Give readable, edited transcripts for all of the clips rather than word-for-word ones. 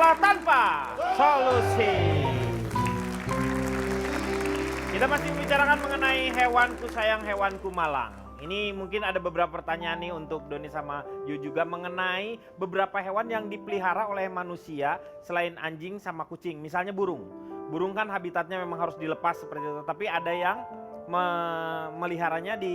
masalah tanpa solusi. Kita masih membicarakan mengenai hewanku sayang, hewanku malang. Ini mungkin ada beberapa pertanyaan nih untuk Doni sama Yu juga mengenai beberapa hewan yang dipelihara oleh manusia selain anjing sama kucing. Misalnya burung. Burung kan habitatnya memang harus dilepas seperti itu. Tapi ada yang meliharanya di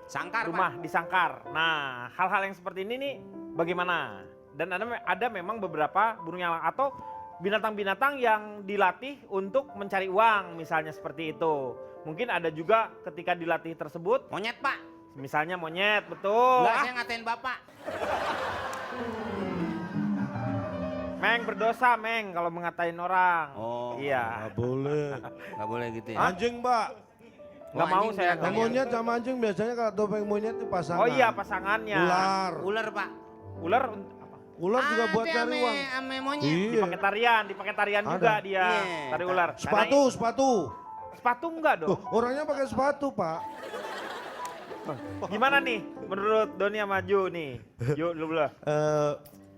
Sangkar, rumah, di sangkar. Nah, hal-hal yang seperti ini nih bagaimana? Dan ada memang beberapa burung yang atau binatang-binatang yang dilatih untuk mencari uang, misalnya seperti itu. Mungkin ada juga ketika dilatih tersebut, Monyet, Pak. misalnya monyet, betul. Enggak, saya ngatain Bapak. Meng berdosa, Meng, kalau mengatain orang. Oh, Iya. Nggak boleh. Enggak boleh gitu ya. Anjing, Mbak. Nggak mau anjing saya. jangan. Yang monyet sama anjing biasanya kalau topeng monyet itu pasangan. Oh iya, pasangannya. Ular. Ular, Pak. Ular Ular juga buat Ada cari uang. ame monyet. Iya. dipakai tarian Ada. juga dia. Iya. Tari ular. Sepatu, sepatu. Sepatu enggak Tuh, dong. orangnya pakai sepatu, Pak. Gimana nih menurut Doni sama Ju nih? Yuk dulu.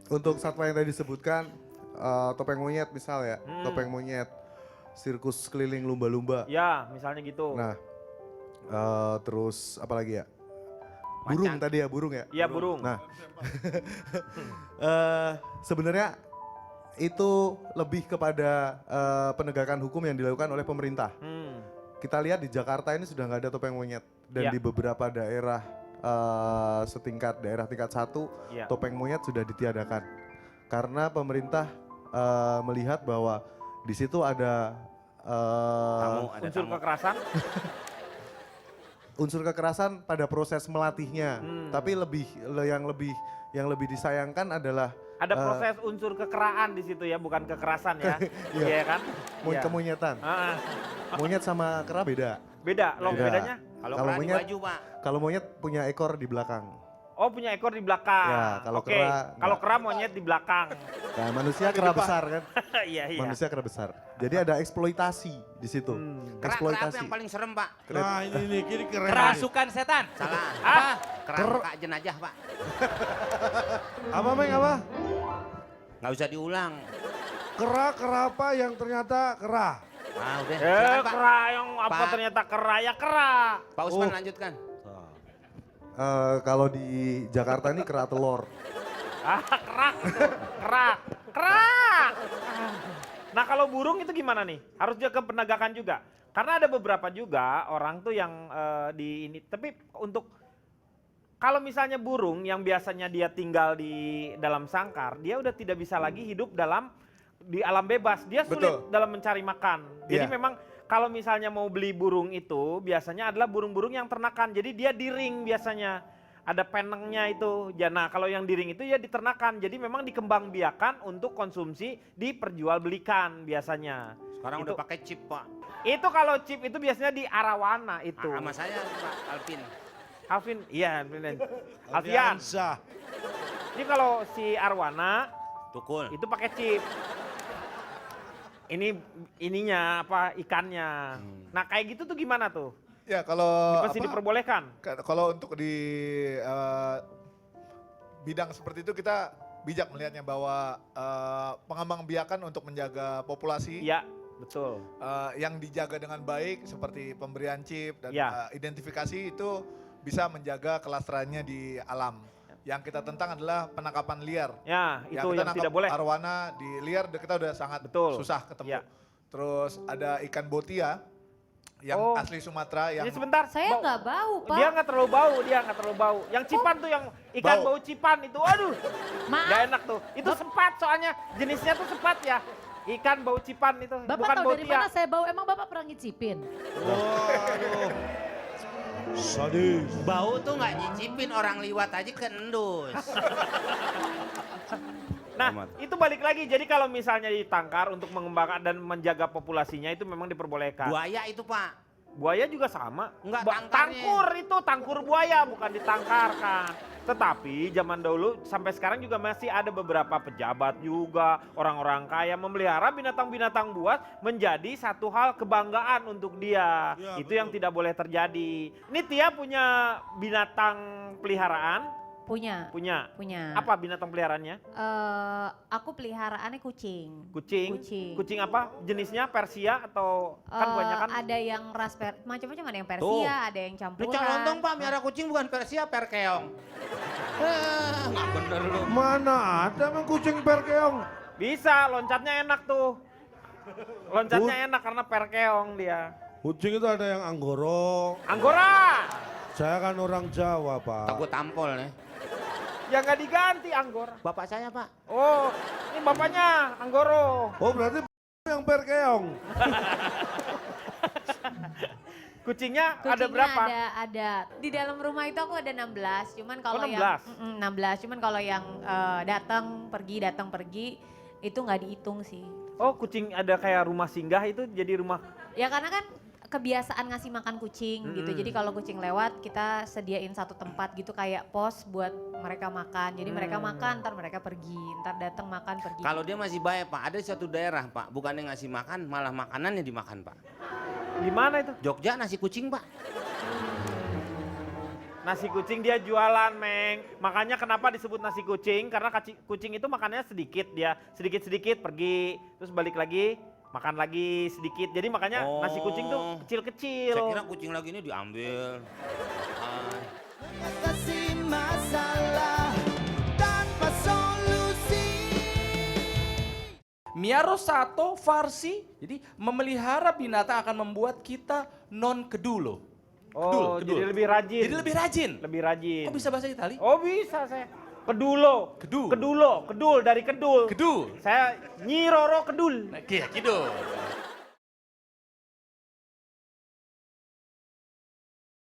Untuk satwa yang tadi disebutkan, topeng monyet misal ya, topeng monyet, sirkus keliling lumba-lumba. Ya, misalnya gitu. Nah, terus apa lagi ya? Burung Macan. tadi ya, burung ya? Iya, burung. Nah, sebenarnya itu lebih kepada penegakan hukum yang dilakukan oleh pemerintah. Kita lihat di Jakarta ini sudah nggak ada topeng monyet. Dan Ya. di beberapa daerah setingkat daerah tingkat 1, Ya. topeng monyet sudah ditiadakan. Karena pemerintah melihat bahwa di situ ada Ada Unsur tamu. kekerasan. unsur kekerasan pada proses melatihnya. Tapi yang lebih disayangkan adalah Ada proses unsur kekeraan di situ ya, bukan kekerasan ya. Iya. Iya kan? Iya. kemonyetan. Ah, Monyet sama kera beda. beda, loh Beda. bedanya? Kalau Kalau kera di monyet- baju, Pak. Kalau monyet punya ekor di belakang. Oh, punya ekor di belakang. Ya, kalau Oke. kera Kalau enggak. kera monyet di belakang. Nah, manusia kera besar kan? Iya, iya. Manusia kera besar. Jadi ada eksploitasi di situ. Kera apa Eksploitasi. yang paling serem, Pak? Nah, ini nih, kiri keren. Kerasukan setan. Salah. Ah, Kerangka jenajah, Pak. Apa, Meng, apa? Nggak usah diulang. Kera apa yang ternyata kera? Ah, udah. Silakan, Pak. kera yang apa Pak. ternyata kera ya kera. Pak Usman lanjutkan. Kalau di Jakarta ini kera telur. Ah, kerak itu. Kerak. Kerak. Nah, kalau burung itu gimana nih? Harus juga ke penegakan juga. Karena ada beberapa juga orang tuh yang di ini. Tapi untuk kalau misalnya burung yang biasanya dia tinggal di dalam sangkar, dia udah tidak bisa lagi hidup di alam bebas. Dia sulit Betul. dalam mencari makan. Jadi Iya. memang kalau misalnya mau beli burung itu biasanya adalah burung-burung yang ternakan. Jadi dia di ring biasanya. Ada penengnya itu. Ya, nah, kalau yang di ring itu ya diternakan. Jadi memang dikembangbiakan untuk konsumsi diperjualbelikan biasanya. Sekarang Itu- udah pakai chip, Pak. Itu kalau chip itu biasanya di Arawana itu. Ah, sama saya, Pak Alvin. Alvin, iya, Alfian. Alfiansa. Ini kalau si Arwana Tukul. itu pakai chip. Ininya apa ikannya. Nah, kayak gitu tuh gimana tuh? Ya kalau Masih diperbolehkan? kalau untuk di bidang seperti itu kita bijak melihatnya bahwa pengembangbiakan untuk menjaga populasi Iya, betul. yang dijaga dengan baik seperti pemberian chip dan Ya. identifikasi itu bisa menjaga kelestariannya di alam. Yang kita tentang adalah penangkapan liar. Ya, itu kita yang nangkap tidak boleh. arwana di liar kita udah sangat Betul. susah ketemu. Ya. Terus ada ikan botia yang Oh. asli Sumatera yang Ini sebentar. Saya nggak bau, Pak. Dia nggak terlalu bau, Yang cipan tuh yang ikan bau cipan itu, aduh. Maaf. Gak enak tuh. Itu sepat soalnya, jenisnya tuh sepat ya. Ikan bau cipan itu, Bapak bukan tahu bau dari tia. mana saya bau? Emang Bapak pernah ngicipin? Waduh. Sadis. Bau tuh nggak nyicipin, orang liwat aja ke endus. Nah, itu balik lagi. Jadi kalau misalnya ditangkar untuk mengembangkan dan menjaga populasinya itu memang diperbolehkan. Buaya itu, Pak. Buaya juga sama. Enggak, tangkarnya. Tangkur itu, tangkur buaya bukan ditangkarkan. Tetapi zaman dahulu sampai sekarang juga masih ada beberapa pejabat juga, orang-orang kaya memelihara binatang-binatang buas menjadi satu hal kebanggaan untuk dia. Ya, Itu yang tidak boleh terjadi. Ini Tia punya binatang peliharaan Punya. Punya. Punya. Apa binatang peliharaannya? Aku peliharaannya kucing. Kucing. Kucing. Kucing apa? Jenisnya Persia atau kan banyak kan? Ada yang ras macam-macam, ada yang Tuh. Persia, ada yang Lu campuran. calon Pak, miara kucing bukan Persia, perkeong. Nggak bener lu. Mana ada emang kucing perkeong? Bisa, loncatnya enak tuh. Loncatnya enak karena perkeong dia. Kucing itu ada yang anggoro. Anggora! Saya kan orang Jawa, Pak. Takut tampol nih. Ya nggak diganti Anggora. Bapak saya Pak. Oh, ini bapaknya Anggoro. Oh, berarti yang perkeong. Kucingnya ada Kucingnya berapa? ada. Di dalam rumah itu aku ada 16. Cuman kalau 16? yang 16. Cuman kalau yang datang pergi itu nggak dihitung sih. Oh, kucing ada kayak rumah singgah itu jadi rumah. Ya karena kan kebiasaan ngasih makan kucing gitu. Jadi kalau kucing lewat kita sediain satu tempat gitu kayak pos buat mereka makan. Jadi mereka makan, ntar mereka pergi, ntar datang makan pergi. Kalau dia masih baik Pak, ada satu daerah Pak, bukannya ngasih makan, malah makanannya dimakan Pak. Di mana itu? Jogja nasi kucing Pak. Nasi kucing dia jualan, Meng. Makanya kenapa disebut nasi kucing? Karena kucing itu makannya sedikit dia. Sedikit-sedikit pergi, terus balik lagi, makan lagi sedikit. Jadi makanya nasi kucing tuh kecil-kecil. Saya kira kucing lagi ini diambil. Mengatasi masalah tanpa solusi. Miaro Sato Farsi, jadi memelihara binatang akan membuat kita non kedulo. Oh, jadi lebih rajin. Jadi lebih rajin. Lebih rajin. Kok bisa bahasa Itali? Oh bisa saya. Kedulo. Kedul. Kedulo, kedul dari kedul. Kedul. Saya Nyi Roro Kedul. Nah, kido.